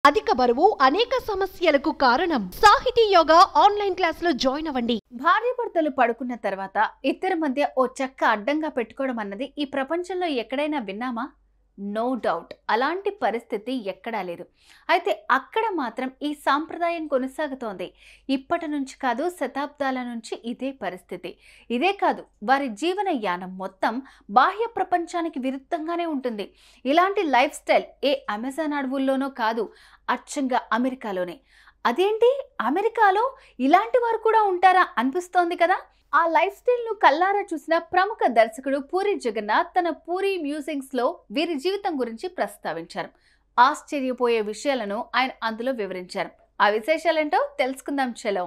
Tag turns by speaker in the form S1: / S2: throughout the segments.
S1: అధిక బరువు అనేక సమస్యలకు కారణం. సాహితీ యోగా ఆన్లైన్ క్లాసులో జాయిన్ అవ్వండి.
S2: భార్యాభర్తలు పడుకున్న తర్వాత ఇద్దరి మధ్య ఓ చెక్క అడ్డంగా పెట్టుకోవడం అన్నది ఈ ప్రపంచంలో ఎక్కడైనా విన్నామా? నో డౌట్, అలాంటి పరిస్థితి ఎక్కడా లేదు. అయితే అక్కడ మాత్రం ఈ సాంప్రదాయం కొనసాగుతోంది. ఇప్పటి నుంచి కాదు, శతాబ్దాల నుంచి ఇదే పరిస్థితి. ఇదే కాదు, వారి జీవన యానం మొత్తం బాహ్య ప్రపంచానికి విరుద్ధంగానే ఉంటుంది. ఇలాంటి లైఫ్ స్టైల్ ఏ అమెజాన్ అడవుల్లోనో కాదు, అచ్చంగా అమెరికాలోనే. అదేంటి, అమెరికాలో ఇలాంటి వారు కూడా ఉంటారా అనిపిస్తోంది కదా. ఆ లైఫ్ స్టైల్ ను కల్లారా చూసిన ప్రముఖ దర్శకుడు పూరి జగన్నాథ్ తన పూరి మ్యూజింగ్స్ లో వీరి జీవితం గురించి ప్రస్తావించారు. ఆశ్చర్యపోయే విషయాలను ఆయన అందులో వివరించారు. ఆ విశేషాలేంటో తెలుసుకుందాం. చలో.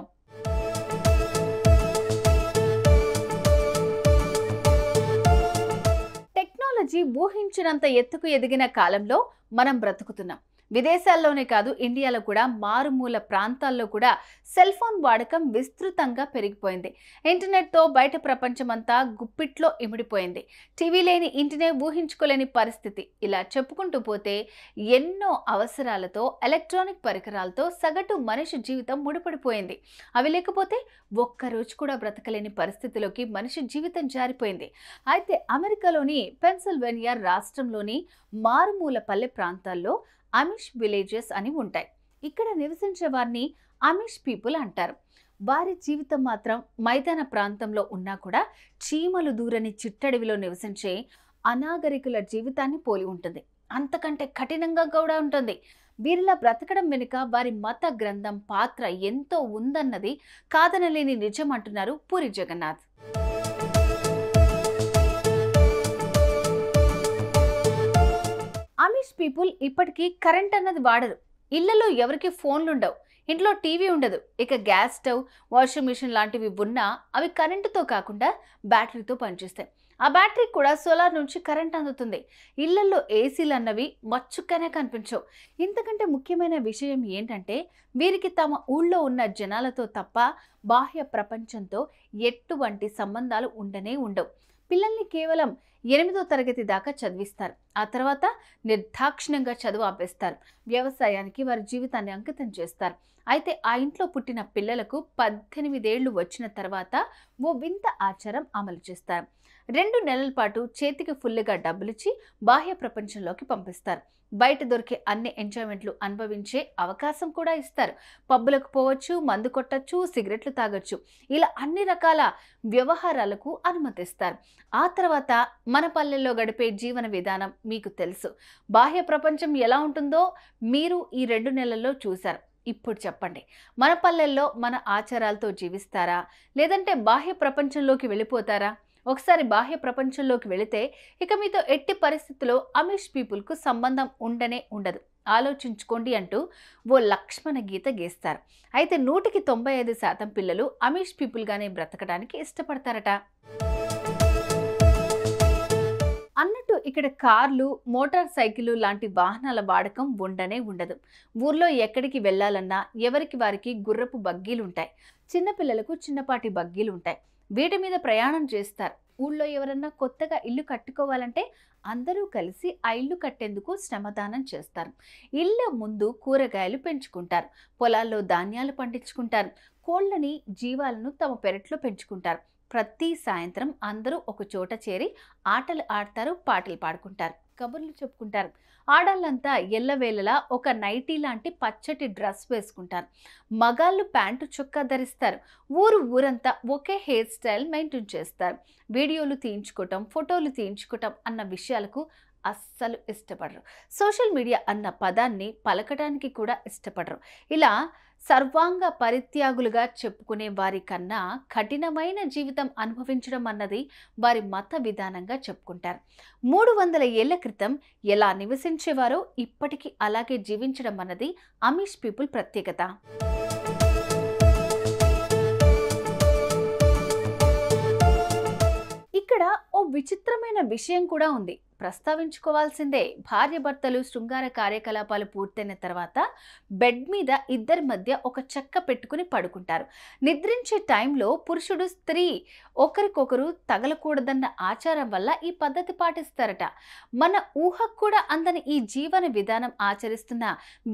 S2: టెక్నాలజీ ఊహించినంత ఎత్తుకు ఎదిగిన కాలంలో మనం బ్రతుకుతున్నాం. విదేశాల్లోనే కాదు, ఇండియాలో కూడా మారుమూల ప్రాంతాల్లో కూడా సెల్ ఫోన్ వాడకం విస్తృతంగా పెరిగిపోయింది. ఇంటర్నెట్తో బయట ప్రపంచమంతా గుప్పిట్లో ఇమిడిపోయింది. టీవీ లేని ఇంటినే ఊహించుకోలేని పరిస్థితి. ఇలా చెప్పుకుంటూ పోతే ఎన్నో అవసరాలతో, ఎలక్ట్రానిక్ పరికరాలతో సగటు మనిషి జీవితం ముడిపడిపోయింది. అవి లేకపోతే ఒక్కరోజు కూడా బ్రతకలేని పరిస్థితిలోకి మనిషి జీవితం జారిపోయింది. అయితే అమెరికాలోని పెన్సిల్వేనియా రాష్ట్రంలోని మారుమూల పల్లె ప్రాంతాల్లో అమిష్ విలేజెస్ అని ఉంటాయి. ఇక్కడ నివసించే వారిని అమిష్ పీపుల్ అంటారు. వారి జీవితం మాత్రం మైదాన ప్రాంతంలో ఉన్నా కూడా చీమలు దూరని చిట్టడవిలో నివసించే అనాగరికుల జీవితాన్ని పోలి ఉంటుంది. అంతకంటే కఠినంగా కూడా ఉంటుంది. వీరిలా బ్రతకడం వెనుక వారి మత గ్రంథం పాత్ర ఎంతో ఉందన్నది కాదనలేని నిజం అంటున్నారు పూరి జగన్నాథ్. అమిష్ పీపుల్ ఇప్పటికీ కరెంట్ అన్నది వాడరు. ఇళ్లలో ఎవరికి ఫోన్లు ఉండవు, ఇంట్లో టీవీ ఉండదు. ఇక గ్యాస్ స్టవ్, వాషింగ్ మిషన్ లాంటివి ఉన్నా అవి కరెంటుతో కాకుండా బ్యాటరీతో పనిచేస్తాయి. ఆ బ్యాటరీ కూడా సోలార్ నుంచి కరెంట్ అందుతుంది. ఇళ్లలో ఏసీలు అన్నవి మచ్చుక్కనే కనిపించవు. ఇంతకంటే ముఖ్యమైన విషయం ఏంటంటే వీరికి తమ ఊళ్ళో ఉన్న జనాలతో తప్ప బాహ్య ప్రపంచంతో ఎటువంటి సంబంధాలు ఉండనే ఉండవు. పిల్లల్ని కేవలం 8వ తరగతి దాకా చదివిస్తారు. ఆ తర్వాత నిర్దాక్షిణ్యంగా చదువు ఆపేస్తారు. వ్యవసాయానికి వారి జీవితాన్ని అంకితం చేస్తారు. అయితే ఆ ఇంట్లో పుట్టిన పిల్లలకు 18 ఏళ్లు వచ్చిన తర్వాత ఓ వింత ఆచారం అమలు చేస్తారు. 2 నెలల పాటు చేతికి ఫుల్లుగా డబ్బులిచ్చి బాహ్య ప్రపంచంలోకి పంపిస్తారు. బయట దొరికే అన్ని ఎంజాయ్మెంట్లు అనుభవించే అవకాశం కూడా ఇస్తారు. పబ్బులకు పోవచ్చు, మందు కొట్టచ్చు, సిగరెట్లు తాగొచ్చు. ఇలా అన్ని రకాల వ్యవహారాలకు అనుమతిస్తారు. ఆ తర్వాత మన పల్లెల్లో గడిపే జీవన విధానం మీకు తెలుసు. బాహ్య ప్రపంచం ఎలా ఉంటుందో మీరు ఈ 2 నెలల్లో చూశారు. ఇప్పుడు చెప్పండి, మన పల్లెల్లో మన ఆచారాలతో జీవిస్తారా, లేదంటే బాహ్య ప్రపంచంలోకి వెళ్ళిపోతారా? ఒకసారి బాహ్య ప్రపంచంలోకి వెళితే ఇక మీతో ఎట్టి పరిస్థితుల్లో అమిష్ పీపుల్కు సంబంధం ఉండనే ఉండదు. ఆలోచించుకోండి అంటూ ఓ లక్ష్మణ గీత గీస్తారు. అయితే 100కి 95% పిల్లలు అమిష్ పీపుల్గానే బ్రతకడానికి ఇష్టపడతారట. అన్నట్టు ఇక్కడ కార్లు, మోటార్ సైకిల్ లాంటి వాహనాల వాడకం ఉండనే ఉండదు. ఊర్లో ఎక్కడికి వెళ్ళాలన్నా ఎవరికి వారికి గుర్రపు బగ్గీలుంటాయి. చిన్నపిల్లలకు చిన్నపాటి బగ్గీలుంటాయి. వీటి మీద ప్రయాణం చేస్తారు. ఊళ్ళో ఎవరన్నా కొత్తగా ఇల్లు కట్టుకోవాలంటే అందరూ కలిసి ఆ ఇల్లు కట్టేందుకు శ్రమదానం చేస్తారు. ఇళ్ళ ముందు కూరగాయలు పెంచుకుంటారు. పొలాల్లో ధాన్యాలు పండించుకుంటారు. కోళ్ళని, జీవాలను తమ పెరట్లో పెంచుకుంటారు. ప్రతి సాయంత్రం అందరూ ఒక చోట చేరి ఆటలు ఆడతారు, పాటలు పాడుకుంటారు, కబుర్లు చెప్పుకుంటారు. ఆడాళ్ళంతా ఎల్లవేళలా ఒక నైటీ లాంటి పచ్చటి డ్రెస్ వేసుకుంటారు. మగాళ్ళు ప్యాంటు చొక్కా ధరిస్తారు. ఊరంతా ఒకే హెయిర్ స్టైల్ మెయింటైన్ చేస్తారు. వీడియోలు తీయించుకోవటం, ఫోటోలు తీయించుకోవటం అన్న విషయాలకు అస్సలు ఇష్టపడరు. సోషల్ మీడియా అన్న పదాన్ని పలకడానికి కూడా ఇష్టపడరు. ఇలా సర్వాంగ పరిత్యాగులుగా చెప్పుకునే వారి కన్నా కఠినమైన జీవితం అనుభవించడం అన్నది వారి మత విధానంగా చెప్పుకుంటారు. 300 ఏళ్ల క్రితం ఎలా నివసించేవారో ఇప్పటికీ అలాగే జీవించడం అన్నది అమిష్ పీపుల్ ప్రత్యేకత. ఇక్కడ ఓ విచిత్రమైన విషయం కూడా ఉంది. ప్రస్తావించుకోవాల్సిందే. భార్యాభర్తలు శృంగార కార్యకలాపాలు పూర్తయిన తర్వాత బెడ్ మీద ఇద్దరి మధ్య ఒక చెక్క పెట్టుకుని పడుకుంటారు. నిద్రించే టైంలో పురుషుడు స్త్రీ ఒకరికొకరు తగలకూడదన్న ఆచారం వల్ల ఈ పద్ధతి పాటిస్తారట. మన ఊహకు కూడా అందని ఈ జీవన విధానం ఆచరిస్తున్న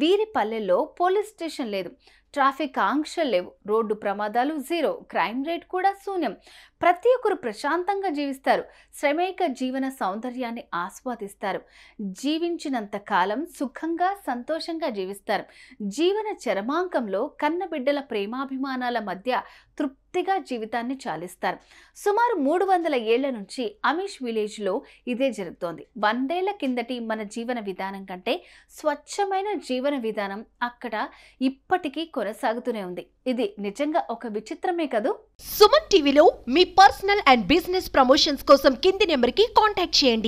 S2: వీరి పల్లెల్లో పోలీస్ స్టేషన్ లేదు, ట్రాఫిక్ ఆంక్షలు లేవు, రోడ్డు ప్రమాదాలు జీరో, క్రైమ్ రేట్ కూడా శూన్యం. ప్రతి ఒక్కరు ప్రశాంతంగా జీవిస్తారు, శ్రమేక జీవన సౌందర్యాన్ని ఆస్వాదిస్తారు, జీవించినంత కాలం సుఖంగా సంతోషంగా జీవిస్తారు. జీవన చరమాంకంలో కన్నబిడ్డల ప్రేమాభిమానాల మధ్య తృప్తిగా జీవితాన్ని చాలిస్తారు. సుమారు 300 ఏళ్ల నుంచి అమీష్ విలేజ్లో ఇదే జరుగుతోంది. 100 ఏళ్ల కిందటి మన జీవన విధానం కంటే స్వచ్ఛమైన జీవన విధానం అక్కడ ఇప్పటికీ కొనసాగుతూనే ఉంది. ఇది నిజంగా ఒక విచిత్రమే కదూ.
S1: సుమన్ టీవీలో మీ పర్సనల్ అండ్ బిజినెస్ ప్రమోషన్స్ కోసం కింది నెంబర్కి కాంటాక్ట్ చేయండి.